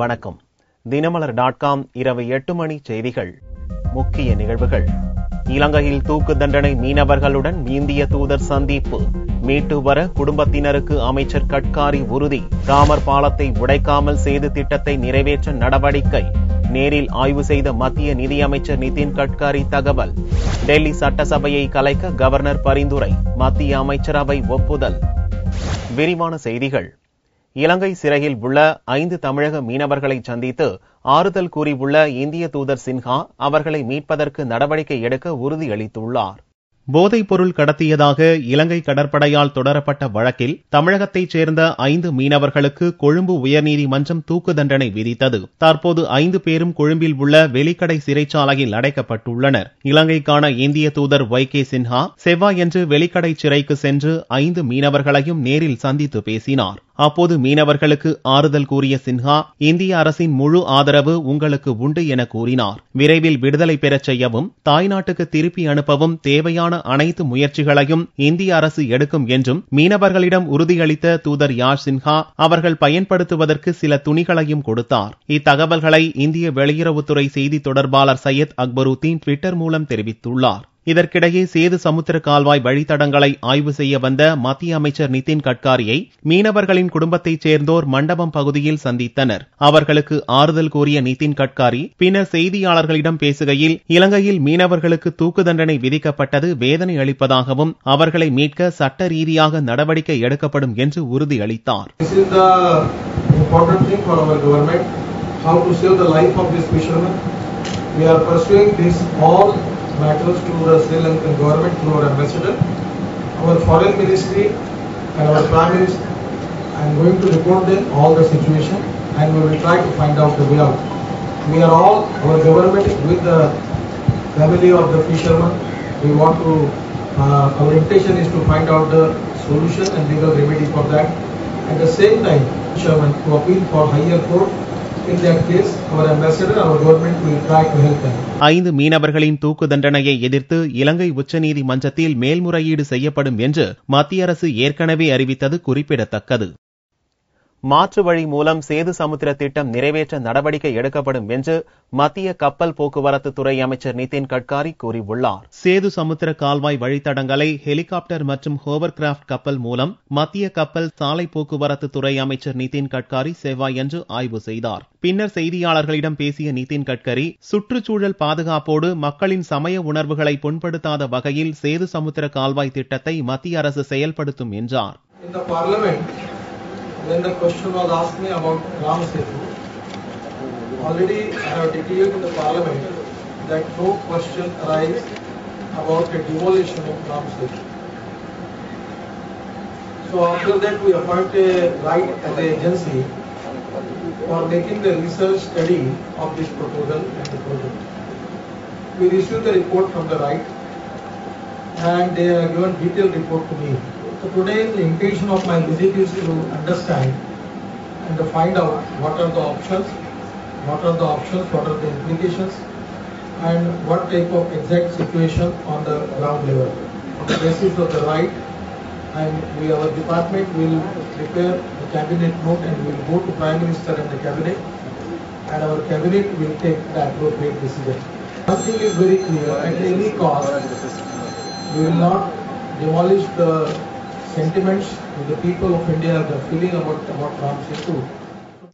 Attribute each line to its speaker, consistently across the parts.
Speaker 1: வணக்கம். தினமலர்.com இரவு 8 மணி செய்திகள். முக்கிய நிகழ்வுகள். இலங்கையில் தூக்கு தண்டனை மீனவர்களுடன் இந்திய தூதர் சந்திப்பு. மீட்டு வர குடும்பத்தினருக்கு அமைச்சர் கட்காரி உறுதி. ராமர் பாலத்தை உடைக்காமல் சேது திட்டத்தை நிறைவேற்ற நடவடிக்கை. நேரில் ஆய்வு செய்த மத்திய நிதியமைச்சர் நிதின் கட்காரி தகவல். டெல்லி சட்டசபையை கலைக்க கவர்னர் பரிந்துரை. மத்திய அமைச்சரவை ஒப்புதல். விரிவான செய்திகள். இலங்கை சிறையில் உள்ள 5 தமிழக மீனவர்களை சந்தித்து ஆறுதல் கூறியுள்ள இந்திய தூதர் சின்ஹா அவர்களை மீட்பதற்கு நடவடிக்கை எடுக்க உறுதியளித்துள்ளார். போதைப் பொருள் கடத்தியதாக இலங்கை கடற்படையால் தொடரப்பட்ட வழக்கில் தமிழகத்தைச் சேர்ந்த 5 மீனவர்களுக்கு கொழும்பு உயர்நீதிமன்றம் தூக்கு தண்டனை விதித்தது. தற்போது 5 பேரும் கொழும்பில் உள்ள வெலிக்கடை சிறைச்சாலையில் அடைக்கப்பட்டுள்ளனர். இலங்கைக்கான இந்திய தூதர் YK சின்ஹா செவ்வாயன்று வெலிக்கடை சிறைக்கு சென்று 5 மீனவர்களையும் நேரில் சந்தித்து பேசினார். அப்போது மீனவர்களுக்கு ஆறுதல் கூறிய சின்ஹா, இந்திய அரசின் முழு ஆதரவு உங்களுக்கு உண்டு என கூறினார். விரைவில் விடுதலை பெறச் செய்யவும் தாய்நாட்டுக்கு திருப்பி அனுப்பவும் தேவையான அனைத்து முயற்சிகளையும் இந்திய அரசு எடுக்கும் என்றும் மீனவர்களிடம் உறுதியளித்த தூதர் யாஷ் சின்ஹா அவர்கள் பயன்படுத்துவதற்கு சில துணிகளையும் கொடுத்தார். இத்தகவல்களை இந்திய வெளியுறவுத்துறை செய்தி தொடர்பாளர் சையத் அக்பருத்தீன் ட்விட்டர் மூலம் தெரிவித்துள்ளார். இதற்கிடையே சேது சமுத்திர கால்வாய் வழித்தடங்களை ஆய்வு செய்ய வந்த மத்திய அமைச்சர் நிதின் கட்காரியை மீனவர்களின் குடும்பத்தைச் சேர்ந்தோர் மண்டபம் பகுதியில் சந்தித்தனர். அவர்களுக்கு ஆறுதல் கூறிய நிதின் கட்காரி பின்னர் செய்தியாளர்களிடம் பேசுகையில், இலங்கையில் மீனவர்களுக்கு தூக்கு தண்டனை விதிக்கப்பட்டது வேதனை அளிப்பதாகவும் அவர்களை மீட்க சட்ட ரீதியாக நடவடிக்கை எடுக்கப்படும் என்று உறுதியளித்தார்.
Speaker 2: matters to the Sri Lankan government through our ambassador, our foreign ministry and our prime minister. I am going to report them all the situation and we will try to find out the way out. We are all, our government with the family of the fishermen. We want to, our intention is to find out the solution and legal remedy for that. At the same time, fishermen to appeal for higher court. In that case, our ambassador, our government will try to help them.
Speaker 1: 5 மீனவர்களின் தூக்கு தண்டனையை எதிர்த்து இலங்கை உச்சநீதிமன்றத்தில் மேல்முறையீடு செய்யப்படும் என்று மத்திய அரசு ஏற்கனவே அறிவித்தது குறிப்பிடத்தக்கது. மாற்று வழி மூலம் சேது சமுத்திர திட்டம் நிறைவேற்ற நடவடிக்கை எடுக்கப்படும் என்று மத்திய கப்பல் போக்குவரத்து துறை அமைச்சர் நிதின் கட்காரி கூறியுள்ளார். சேது சமுத்திர கால்வாய் வழித்தடங்களை ஹெலிகாப்டர் மற்றும் ஹோவர்கிராப்ட் கப்பல் மூலம் மத்திய கப்பல் சாலை போக்குவரத்து துறை அமைச்சர் நிதின் கட்காரி செவ்வாயன்று ஆய்வு செய்தார். பின்னர் செய்தியாளர்களிடம் பேசிய நிதின் கட்கரி, சுற்றுச்சூழல் பாதுகாப்போடு மக்களின் சமய உணர்வுகளை புண்படுத்தாத வகையில் சேது சமுத்திர கால்வாய் திட்டத்தை மத்திய அரசு செயல்படுத்தும் என்றார்.
Speaker 2: When the question was asked me about Ram Setu, already I have declared in the parliament that no question arises about the demolition of Ram Setu. So after that we appoint a RITE as an agency for making the research study of this proposal and the project. We received the report from the RITE and they have given detailed report to me. So today the intention of my visit is to understand and to find out what are the options, what are the implications and what type of exact situation on the ground level. On the basis of the right, and our department will prepare the cabinet note and will go to Prime Minister and the cabinet, and our cabinet will take the appropriate decision. One thing is very clear, at any cost we will not demolish the sentiments of the people of India, the feeling about Ram Setu.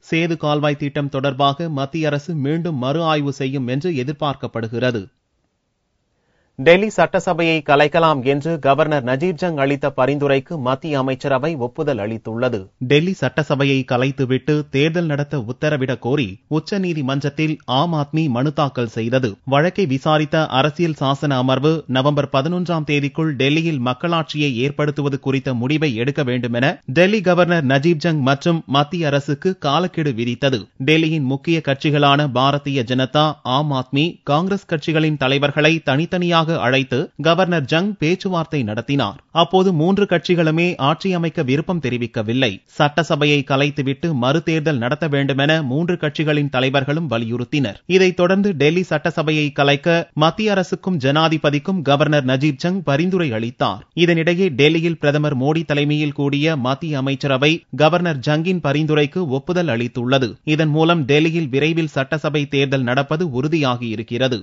Speaker 1: Setu கால்வாய் திட்டம் தொடர்பாக மத்திய அரசு மீண்டும் மறு ஆய்வு செய்யும் என்று எதிர்பார்க்கப்படுகிறது. டெல்லி சட்டசபையை கலைக்கலாம் என்று கவர்னர் நஜீப் ஜங் அளித்த பரிந்துரைக்கு மத்திய அமைச்சரவை ஒப்புதல் அளித்துள்ளது. டெல்லி சட்டசபையை கலைத்துவிட்டு தேர்தல் நடத்த உத்தரவிடக் கோரி உச்சநீதிமன்றத்தில் ஆம் ஆத்மி மனு தாக்கல் செய்தது. வழக்கை விசாரித்த அரசியல் சாசன அமர்வு நவம்பர் 11ஆம் தேதிக்குள் டெல்லியில் மக்களாட்சியை ஏற்படுத்துவது குறித்த முடிவை எடுக்க வேண்டும் என டெல்லி கவர்னர் நஜீப் ஜங் மற்றும் மத்திய அரசுக்கு காலக்கெடு விதித்தது. டெல்லியின் முக்கிய கட்சிகளான பாரதிய ஜனதா, ஆம் ஆத்மி, காங்கிரஸ் கட்சிகளின் தலைவர்களை தனித்தனியாக நேரடியாக அழைத்து கவர்னர் ஜங் பேச்சுவார்த்தை நடத்தினார். அப்போது 3 கட்சிகளுமே ஆட்சி அமைக்க விருப்பம் தெரிவிக்கவில்லை. சட்டசபையை கலைத்துவிட்டு மறுதேர்தல் நடத்த வேண்டுமென 3 கட்சிகளின் தலைவர்களும் வலியுறுத்தினர். இதைத் தொடர்ந்து டெல்லி சட்டசபையை கலைக்க மத்திய அரசுக்கும் ஜனாதிபதிக்கும் கவர்னர் நஜீப் ஜங் பரிந்துரை அளித்தார். இதனிடையே டெல்லியில் பிரதமர் மோடி தலைமையில் கூடிய மத்திய அமைச்சரவை கவர்னர் ஜங்கின் பரிந்துரைக்கு ஒப்புதல் அளித்துள்ளது. இதன் மூலம் டெல்லியில் விரைவில் சட்டசபை தேர்தல் நடப்பது உறுதியாகியிருக்கிறது.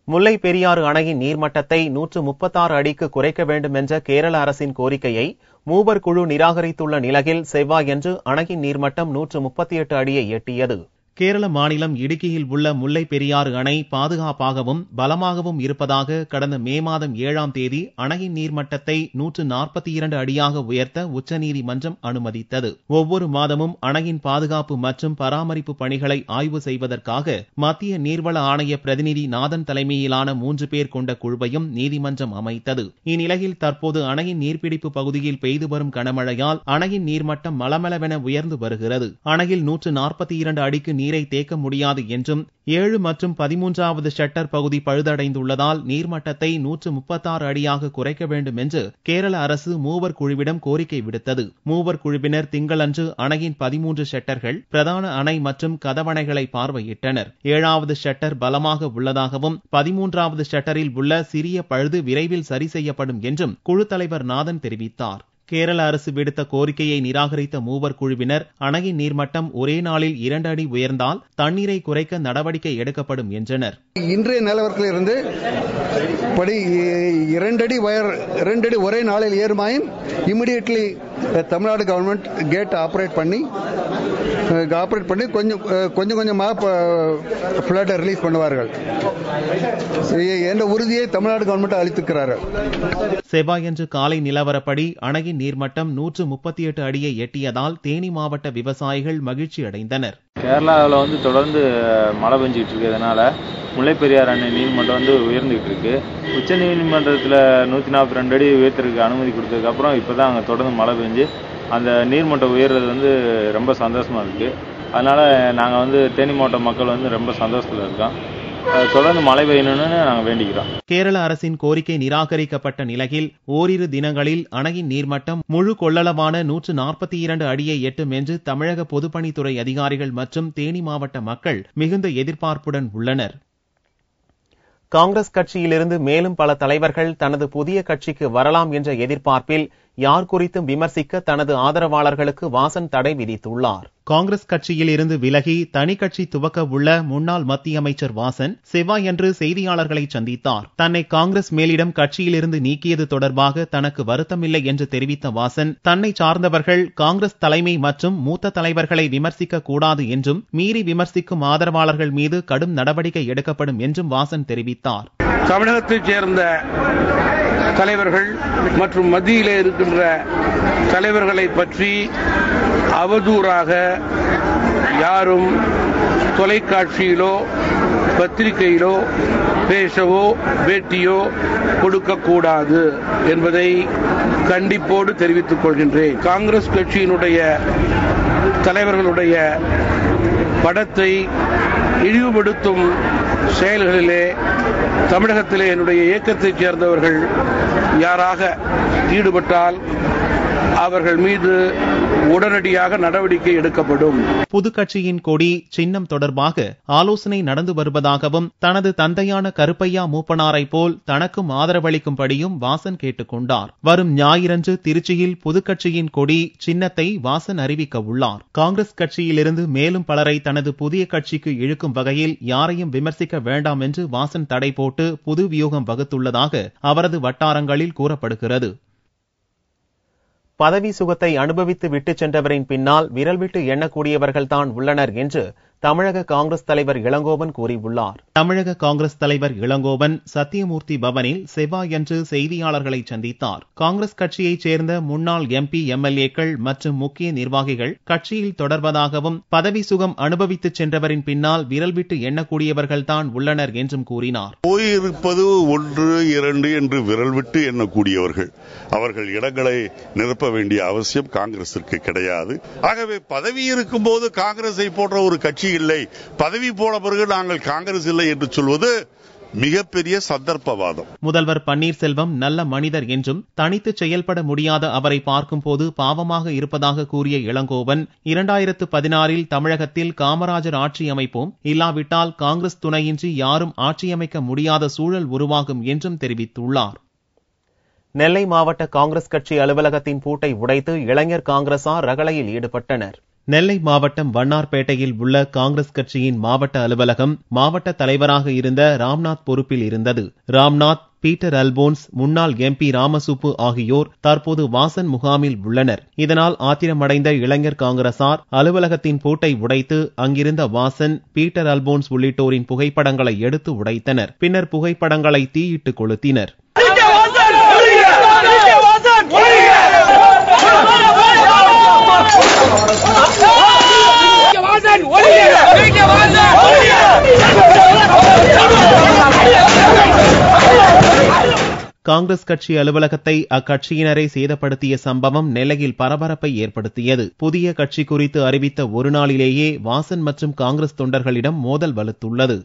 Speaker 2: முல்லை பெரியாறு அணையின் நீர்மட்டத்தை 136 அடிக்கு குறைக்க வேண்டும் என்ற கேரள அரசின் கோரிக்கையை மூவர் குழு நிராகரித்துள்ள நிலையில் செவ்வாயன்று அணையின் நீர்மட்டம் 138 அடியை எட்டியது.
Speaker 1: கேரள மாநிலம் இடுக்கியில் உள்ள முல்லை பெரியாறு அணை பாதுகாப்பாகவும் பலமாகவும் இருப்பதாக கடந்த மே மாதம் 7ஆம் தேதி அணையின் நீர்மட்டத்தை 142 அடியாக உயர்த்த உச்சநீதிமன்றம் அனுமதித்தது. ஒவ்வொரு மாதமும் அணையின் பாதுகாப்பு மற்றும் பராமரிப்பு பணிகளை ஆய்வு செய்வதற்காக மத்திய நீர்வள ஆணைய பிரதிநிதி நாதன் தலைமையிலான 3 பேர் கொண்ட குழுவையும் நீதிமன்றம் அமைத்தது. இந்நிலையில் தற்போது அணையின் நீர்பிடிப்பு பகுதியில் பெய்து வரும் கனமழையால் அணையின் நீர்மட்டம் மளமளவென உயர்ந்து வருகிறது. அணையில் 142 அடிக்கு நீரை தேக்க முடியாது என்றும் 7 மற்றும் 13வது ஷட்டர் பகுதி பழுதடைந்துள்ளதால் நீர்மட்டத்தை 136 அடியாக குறைக்க வேண்டும் என்று கேரள அரசு மூவர் குழுவிடம் கோரிக்கை விடுத்தது. மூவர் குழுவினர் திங்களன்று அணையின் 13 ஷட்டர்கள், பிரதான அணை மற்றும் கதவணைகளை பார்வையிட்டனர். 7வது ஷட்டர் பலமாக உள்ளதாகவும் 13வது ஷட்டரில் உள்ள சிறிய பழுது விரைவில் சரி செய்யப்படும் என்றும் குழு தலைவர் நாதன் தெரிவித்தார். கேரள அரசு விடுத்த கோரிக்கையை நிராகரித்த மூவர் குழுவினர் அணையின் நீர்மட்டம் ஒரே நாளில் 2 அடி உயர்ந்தால் தண்ணீரை குறைக்க நடவடிக்கை எடுக்கப்படும் என்றனர்.
Speaker 3: இன்றைய நிலவரத்தில் இருந்து 2 அடி ஒரே நாளில் ஏறுமாயும் immediately Tamil Nadu government gate operate பண்ணி கொஞ்சமாக ஃபிளட் ரிலீஸ் பண்ணுவார்கள் என்ற உறுதியை தமிழ்நாடு கவர்மெண்ட் அளித்திருக்கிறார்கள்.
Speaker 1: செவ்வாயன்று காலை நிலவரப்படி அணையின் நீர்மட்டம் 138 அடியை எட்டியதால் தேனி மாவட்ட விவசாயிகள் மகிழ்ச்சி அடைந்தனர்.
Speaker 4: கேரளாவில் தொடர்ந்து மழை பெஞ்சிட்டு இருக்கிறதுனால முல்லைப்பெரியாறு அணை நீர்மட்டம் உயர்ந்துகிட்டு இருக்கு. உச்ச நீதிமன்றத்தில் 142 அடி உயர்த்திற்கு அனுமதி கொடுத்ததுக்கு அப்புறம் இப்பதான் அங்கே தொடர்ந்து மழை பெஞ்சு அந்த நீர்மட்டம் உயர்றது ரொம்ப சந்தோஷமா இருக்கு. அதனால நாங்கள் தேனி மாவட்ட மக்கள் ரொம்ப சந்தோஷத்தில் இருக்கோம். தொடர்ந்து மழை பெய்யணும்னு நாங்கள் வேண்டிக்கிறோம்.
Speaker 1: கேரள அரசின் கோரிக்கை நிராகரிக்கப்பட்ட நிலையில் ஓரிரு தினங்களில் அணையின் நீர்மட்டம் முழு கொள்ளளவான 142 அடியை எட்டும் என்று தமிழக பொதுப்பணித்துறை அதிகாரிகள் மற்றும் தேனி மாவட்ட மக்கள் மிகுந்த எதிர்பார்ப்புடன் உள்ளனர்.
Speaker 2: காங்கிரஸ் கட்சியிலிருந்து மேலும் பல தலைவர்கள் தனது புதிய கட்சிக்கு வரலாம் என்ற எதிர்பார்ப்பில் யார் குறித்தும் விமர்சிக்க தனது ஆதரவாளர்களுக்கு வாசன் தடை விதித்துள்ளார்.
Speaker 1: காங்கிரஸ் கட்சியில் இருந்து விலகி தனி கட்சி துவக்க உள்ள முன்னாள் மத்திய அமைச்சர் வாசன் செவ்வாயன்று செய்தியாளர்களை சந்தித்தார். தன்னை காங்கிரஸ் மேலிடம் கட்சியிலிருந்து நீக்கியது தொடர்பாக தனக்கு வருத்தமில்லை என்று தெரிவித்த வாசன், தன்னை சார்ந்தவர்கள் காங்கிரஸ் தலைமை மற்றும் மூத்த தலைவர்களை விமர்சிக்க கூடாது என்றும் மீறி விமர்சிக்கும் ஆதரவாளர்கள் மீது கடும் நடவடிக்கை எடுக்கப்படும் என்றும் வாசன் தெரிவித்தார்.
Speaker 5: தமிழகத்தைச் சேர்ந்த தலைவர்கள் மற்றும் மத்தியிலே இருக்கின்ற தலைவர்களை பற்றி அவதூறாக யாரும் தொலைக்காட்சியிலோ பத்திரிகையிலோ பேசவோ பேட்டியோ கொடுக்கக்கூடாது என்பதை கண்டிப்போடு தெரிவித்துக் கொள்கின்றேன். காங்கிரஸ் கட்சியினுடைய தலைவர்களுடைய படத்தை இழிவுபடுத்தும் செயல்களிலே தமிழகத்திலே என்னுடைய இயக்கத்தைச் சேர்ந்தவர்கள் யாராக ஈடுபட்டால் அவர்கள் மீது உடனடியாக நடவடிக்கை எடுக்கப்படும்.
Speaker 1: புது கட்சியின் கொடி சின்னம் தொடர்பாக ஆலோசனை நடந்து வருவதாகவும் தனது தந்தையான கருப்பையா மூப்பனாரை போல் தனக்கும் ஆதரவளிக்கும்படியும் வாசன் கேட்டுக் கொண்டார். வரும் ஞாயிறன்று திருச்சியில் புது கட்சியின் கொடி சின்னத்தை வாசன் அறிவிக்க உள்ளார். காங்கிரஸ் கட்சியிலிருந்து மேலும் பலரை தனது புதிய கட்சிக்கு இழுக்கும் வகையில் யாரையும் விமர்சிக்க வேண்டாம் என்று வாசன் தடை போட்டு புது வியூகம் வகுத்துள்ளதாக அவரது வட்டாரங்களில் கூறப்படுகிறது.
Speaker 2: பதவி சுகத்தை அனுபவித்து விட்டுச் சென்றவரின் பின்னால் விரல் விட்டு எண்ணக்கூடியவர்கள்தான் உள்ளனர் என்று தமிழக காங்கிரஸ் தலைவர் இளங்கோவன் கூறியுள்ளார்.
Speaker 1: தமிழக காங்கிரஸ் தலைவர் இளங்கோவன் சத்தியமூர்த்தி பவனில் செவ்வாயன்று செய்தியாளர்களை சந்தித்தார். காங்கிரஸ் கட்சியைச் சேர்ந்த முன்னாள் MP, MLAக்கள் மற்றும் முக்கிய நிர்வாகிகள் கட்சியில் தொடர்வதாகவும் பதவி சுகம் அனுபவித்துச் சென்றவரின் பின்னால் விரல் விட்டு எண்ணக்கூடியவர்கள்தான் உள்ளனர் என்றும் கூறினார்.
Speaker 6: போயிருப்பது 1, 2 என்று விரல் விட்டு எண்ணக்கூடியவர்கள். அவர்கள் இடங்களை நிரப்ப வேண்டிய அவசியம் காங்கிரசிற்கு கிடையாது. ஆகவே பதவி இருக்கும் போது காங்கிரஸை போன்ற ஒரு கட்சி இல்லை, பதவி போன பிறகு நாங்கள் காங்கிரஸ் இல்லை என்று சொல்வது மிகப்பெரிய சந்தர்ப்பவாதம்.
Speaker 1: முதல்வர் பன்னீர்செல்வம் நல்ல மனிதர் என்றும் தனித்து செயல்பட முடியாத அவரை பார்க்கும்போது பாவமாக இருப்பதாக கூறிய இளங்கோவன் 2016 தமிழகத்தில் காமராஜர் ஆட்சி அமைப்போம், இல்லாவிட்டால் காங்கிரஸ் துணையின்றி யாரும் ஆட்சியமைக்க முடியாத சூழல் உருவாகும் என்றும் தெரிவித்துள்ளார். நெல்லை மாவட்ட காங்கிரஸ் கட்சி அலுவலகத்தின் பூட்டை உடைத்து இளைஞர் காங்கிரசார் ரகளையில் ஈடுபட்டனர். நெல்லை மாவட்டம் வண்ணார்பேட்டையில் உள்ள காங்கிரஸ் கட்சியின் மாவட்ட அலுவலகம் மாவட்ட தலைவராக இருந்த ராம்நாத் பொறுப்பில் இருந்தது. ராம்நாத், பீட்டர் அல்போன்ஸ், முன்னாள் MP ராமசுப்பு ஆகியோர் தற்போது வாசன் முகாமில் உள்ளனர். இதனால் ஆத்திரமடைந்த இளைஞர் காங்கிரசார் அலுவலகத்தின் பூட்டை உடைத்து அங்கிருந்த வாசன், பீட்டர் அல்போன்ஸ் உள்ளிட்டோரின் புகைப்படங்களை எடுத்து உடைத்தனர். பின்னர் புகைப்படங்களை தீயிட்டு கொளுத்தினர். காங்கிரஸ் கட்சி அலுவலகத்தை அக்கட்சியினரை சேதப்படுத்திய சம்பவம் நெல்லையில் பரபரப்பை ஏற்படுத்தியது. புதிய கட்சி குறித்து அறிவித்த ஒரு நாளிலேயே வாசன் மற்றும் காங்கிரஸ் தொண்டர்களிடம் மோதல் வலுத்துள்ளது.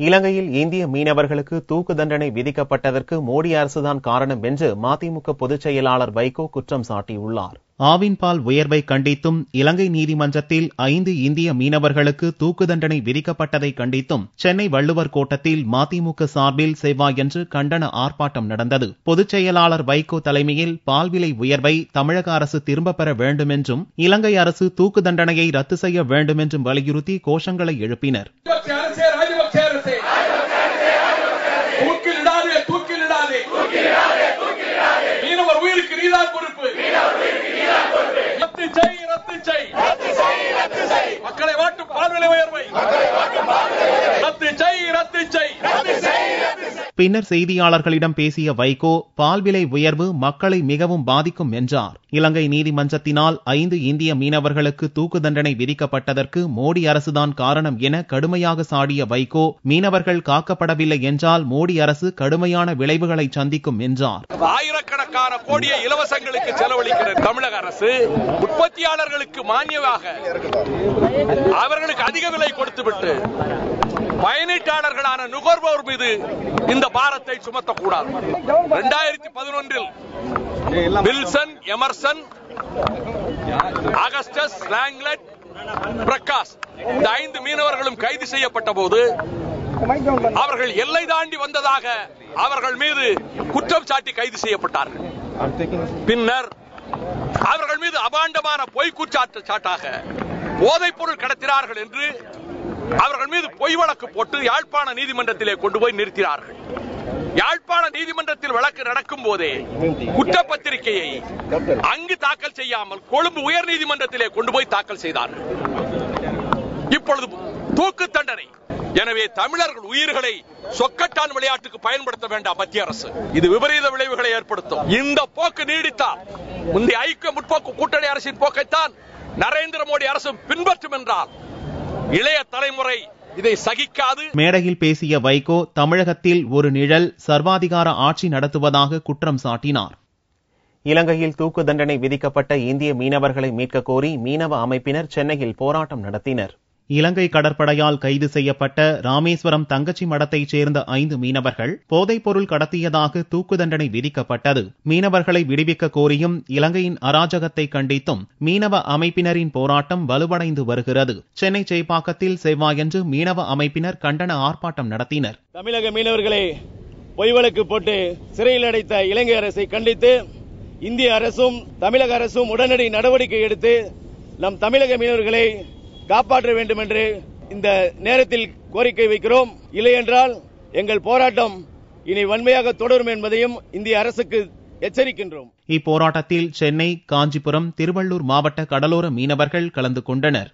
Speaker 1: இலங்கையில் இந்திய மீனவர்களுக்கு தூக்கு தண்டனை விதிக்கப்பட்டதற்கு மோடி அரசுதான் காரணம் என்று மதிமுக பொதுச் செயலாளர் வைகோ குற்றம் சாட்டியுள்ளார். ஆவின் பால் உயர்வை கண்டித்தும் இலங்கை நீதிமன்றத்தில் 5 இந்திய மீனவர்களுக்கு தூக்கு தண்டனை விதிக்கப்பட்டதை கண்டித்தும் சென்னை வள்ளுவர் கோட்டத்தில் மதிமுக சார்பில் செவ்வாயன்று கண்டன ஆர்ப்பாட்டம் நடந்தது. பொதுச் செயலாளர் வைகோ தலைமையில் பால் விலை உயர்வை தமிழக அரசு திரும்பப் பெற வேண்டும் என்றும் இலங்கை அரசு தூக்கு தண்டனையை ரத்து செய்ய வேண்டும் என்றும் வலியுறுத்தி கோஷங்களை எழுப்பினர். மீனவர் உயிருக்கு நீதான் பொறுப்பு. மக்களை வாட்டும் பால்விலை உயர்வை ரத்து செய். பின்னர் செய்தியாளர்களிடம் பேசிய வைகோ, பால் விலை உயர்வு மக்களை மிகவும் பாதிக்கும் என்றார். இலங்கை நீதிமன்றத்தினால் 5 இந்திய மீனவர்களுக்கு தூக்கு தண்டனை விதிக்கப்பட்டதற்கு மோடி அரசுதான் காரணம் என கடுமையாக சாடிய வைகோ, மீனவர்கள் காக்கப்படவில்லை என்றால் மோடி அரசு கடுமையான விளைவுகளை சந்திக்கும் என்றார்.
Speaker 7: ஆயிரக்கணக்கான கோடியை இலவசங்களுக்கு செலவழிக்கிற தமிழக அரசு உற்பத்தியாளர்களுக்கு மானியமாக அவர்களுக்கு அதிக விலை கொடுத்துவிட்டு பயனீட்டாளர்களான நுகர்வோர் மீது இந்த பாரத்தை சுமத்தக்கூடாது. 2011 வில்சன், எமர்சன், அகஸ்டஸ், லாங்லெட், பிரகாஷ் இந்த 5 மீனவர்களும் கைது செய்யப்பட்ட போது அவர்கள் எல்லை தாண்டி வந்ததாக அவர்கள் மீது குற்றம் சாட்டி கைது செய்யப்பட்டார்கள். பின்னர் அவர்கள் மீது அபாண்டமான பொய் குற்றச்சாட்டாக போதைப் பொருள் கடத்தினார்கள் என்று அவர்கள் மீது பொய் வழக்கு போட்டு யாழ்ப்பாண நீதிமன்றத்திலே கொண்டு போய் நிறுத்தினார்கள். யாழ்ப்பாண நீதிமன்றத்தில் வழக்கு நடக்கும் போதே குற்றப்பத்திரிகையை அங்கு தாக்கல் செய்யாமல் கொழும்பு உயர் நீதிமன்றத்திலே கொண்டு போய் தாக்கல் செய்தார்கள். இப்பொழுது தூக்கு தண்டனை. எனவே தமிழர்கள் உயிர்களை சொக்கட்டான் விளையாட்டுக்கு பயன்படுத்த வேண்டாம் மத்திய அரசு. இது விபரீத விளைவுகளை ஏற்படுத்தும். இந்த போக்கு நீடித்தால் முந்தைய ஐக்கிய முற்போக்கு கூட்டணி அரசின் போக்கைத்தான் நரேந்திர மோடி அரசு பின்பற்றும் என்றால் இளைய தலைமுறை இதை சகிக்காது.
Speaker 1: மேடையில் பேசிய வைகோ, தமிழகத்தில் ஒரு நிழல் சர்வாதிகார ஆட்சி நடத்துவதாக குற்றம் சாட்டினார். இலங்கையில் தூக்கு தண்டனை விதிக்கப்பட்ட இந்திய மீனவர்களை மீட்க கோரி மீனவ அமைப்பினர் சென்னையில் போராட்டம் நடத்தினர். இலங்கை கடற்படையால் கைது செய்யப்பட்ட ராமேஸ்வரம் தங்கச்சி மடத்தைச் சேர்ந்த 5 மீனவர்கள் போதைப் பொருள் கடத்தியதாக தூக்கு தண்டனை விதிக்கப்பட்டது. மீனவர்களை விடுவிக்க கோரியும் இலங்கையின் அராஜகத்தை கண்டித்தும் மீனவ அமைப்பினரின் போராட்டம் வலுவடைந்து வருகிறது. சென்னை சேப்பாக்கத்தில் செவ்வாயன்று மீனவ அமைப்பினர் கண்டன ஆர்ப்பாட்டம் நடத்தினர்.
Speaker 8: தமிழக மீனவர்களை பொய் வழக்கு போட்டு சிறையில் அடைத்த இலங்கை அரசை கண்டித்து இந்திய அரசும் தமிழக அரசும் உடனடி நடவடிக்கை எடுத்து நம் தமிழக மீனவர்களை காப்பாற்ற வேண்டும் என்று இந்த நேரத்தில் கோரிக்கை வைக்கிறோம். இல்லையென்றால் எங்கள் போராட்டம் இனி வன்மையாக தொடரும் என்பதையும் இந்திய அரசுக்கு எச்சரிக்கின்றோம்.
Speaker 1: இப்போராட்டத்தில் சென்னை, காஞ்சிபுரம், திருவள்ளூர் மாவட்ட கடலோர மீனவர்கள் கலந்து கொண்டனர்.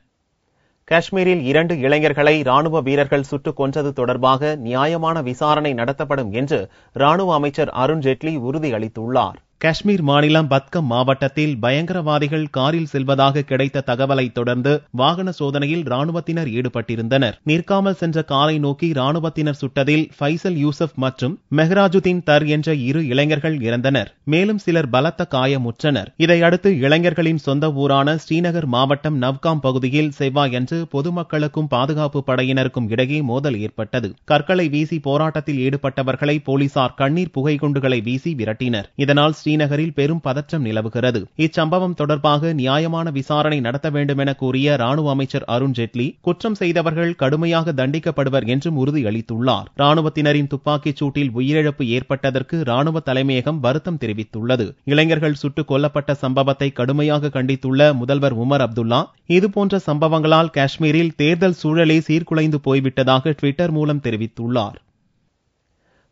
Speaker 1: காஷ்மீரில் 2 இளைஞர்களை ராணுவ வீரர்கள் சுட்டுக் கொன்றது தொடர்பாக நியாயமான விசாரணை நடத்தப்படும் என்று ராணுவ அமைச்சர் அருண் ஜேட்லி உறுதியளித்துள்ளார். காஷ்மீர் மாநிலம் பத்கம் மாவட்டத்தில் பயங்கரவாதிகள் காரில் செல்வதாக கிடைத்த தகவலை தொடர்ந்து வாகன சோதனையில் ராணுவத்தினர் ஈடுபட்டிருந்தனர். நிற்காமல் சென்ற காரை நோக்கி ராணுவத்தினர் சுட்டதில் ஃபைசல் யூசப் மற்றும் மெஹராஜுதீன் தர் என்ற 2 இளைஞர்கள் இறந்தனர். மேலும் சிலர் பலத்த காயமுற்றனர். இதையடுத்து இளைஞர்களின் சொந்த ஊரான ஸ்ரீநகர் மாவட்டம் நவ்காம் பகுதியில் செவ்வாயன்று பொதுமக்களுக்கும் பாதுகாப்பு படையினருக்கும் இடையே மோதல் ஏற்பட்டது. கற்களை வீசி போராட்டத்தில் ஈடுபட்டவர்களை போலீசார் கண்ணீர் புகை குண்டுகளை வீசி விரட்டினர். இதனால் ஸ்ரீநகரில் பெரும் பதற்றம் நிலவுகிறது. இச்சம்பவம் தொடர்பாக நியாயமான விசாரணை நடத்த வேண்டும் என கூறிய ராணுவ அமைச்சர் அருண் ஜேட்லி குற்றம் செய்தவர்கள் கடுமையாக தண்டிக்கப்படுவர் என்றும் உறுதியளித்துள்ளார். ராணுவத்தினரின் துப்பாக்கிச் சூட்டில் உயிரிழப்பு ஏற்பட்டதற்கு ராணுவ தலைமையகம் வருத்தம் தெரிவித்துள்ளது. இளைஞர்கள் சுட்டுக் கொல்லப்பட்ட சம்பவத்தை கடுமையாக கண்டித்துள்ள முதல்வர் உமர் அப்துல்லா இதுபோன்ற சம்பவங்களால் காஷ்மீரில் தேர்தல் சூழலே சீர்குலைந்து போய்விட்டதாக ட்விட்டர் மூலம் தெரிவித்துள்ளார்.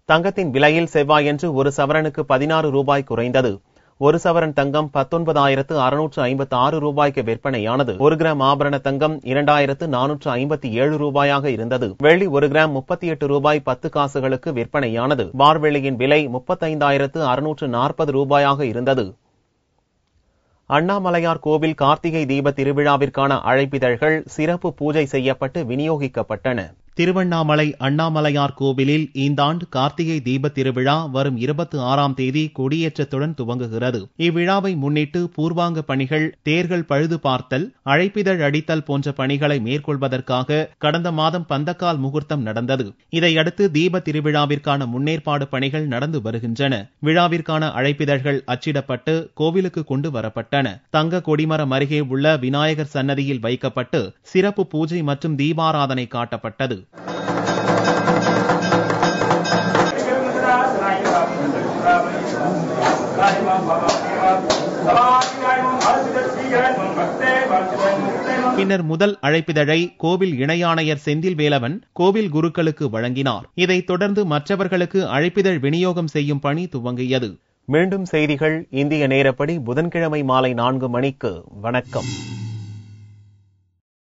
Speaker 1: தங்கத்தின் விலையில் செவ்வாயன்று ஒரு சவரனுக்கு 16 ரூபாய் குறைந்தது. ஒரு சவரன் தங்கம் 19,656 ரூபாய்க்கு விற்பனையானது. 1 கிராம் ஆபரண தங்கம் 2,457 ரூபாயாக இருந்தது. வெள்ளி 1 கிராம் 38 ரூபாய் 10 காசுகளுக்கு விற்பனையானது. பார் வெள்ளியின் விலை 35,640 ரூபாயாக இருந்தது. அண்ணாமலையார் கோவில் கார்த்திகை தீப திருவிழாவிற்கான அழைப்பிதழ்கள் சிறப்பு பூஜை செய்யப்பட்டு விநியோகிக்கப்பட்டன. திருவண்ணாமலை அண்ணாமலையார் கோவிலில் இந்த ஆண்டு கார்த்திகை தீப திருவிழா வரும் 26ஆம் தேதி கொடியேற்றத்துடன் துவங்குகிறது. இவ்விழாவை முன்னிட்டு பூர்வாங்க பணிகள், தேர்கள் பழுது பார்த்தல், அழைப்பிதழ் அடித்தல் போன்ற பணிகளை மேற்கொள்வதற்காக கடந்த மாதம் பந்தக்கால் முகூர்த்தம் நடந்தது. இதையடுத்து தீப திருவிழாவிற்கான முன்னேற்பாடு பணிகள் நடந்து வருகின்றன. விழாவிற்கான அழைப்பிதழ்கள் அச்சிடப்பட்டு கோவிலுக்கு கொண்டு வரப்பட்டன. தங்க கொடிமரம் அருகே உள்ள விநாயகர் சன்னதியில் வைக்கப்பட்டு சிறப்பு பூஜை மற்றும் தீபாராதனை காட்டப்பட்டது. பின்னர் முதல் அழைப்பிதழை கோவில் இணை ஆணையர் செந்தில் வேலவன் கோவில் குருக்களுக்கு வழங்கினார். இதைத் தொடர்ந்து மற்றவர்களுக்கு அழைப்பிதழ் விநியோகம் செய்யும் பணி துவங்கியது. மீண்டும் செய்திகள் இந்திய நேரப்படி புதன்கிழமை மாலை 4 மணிக்கு. வணக்கம்.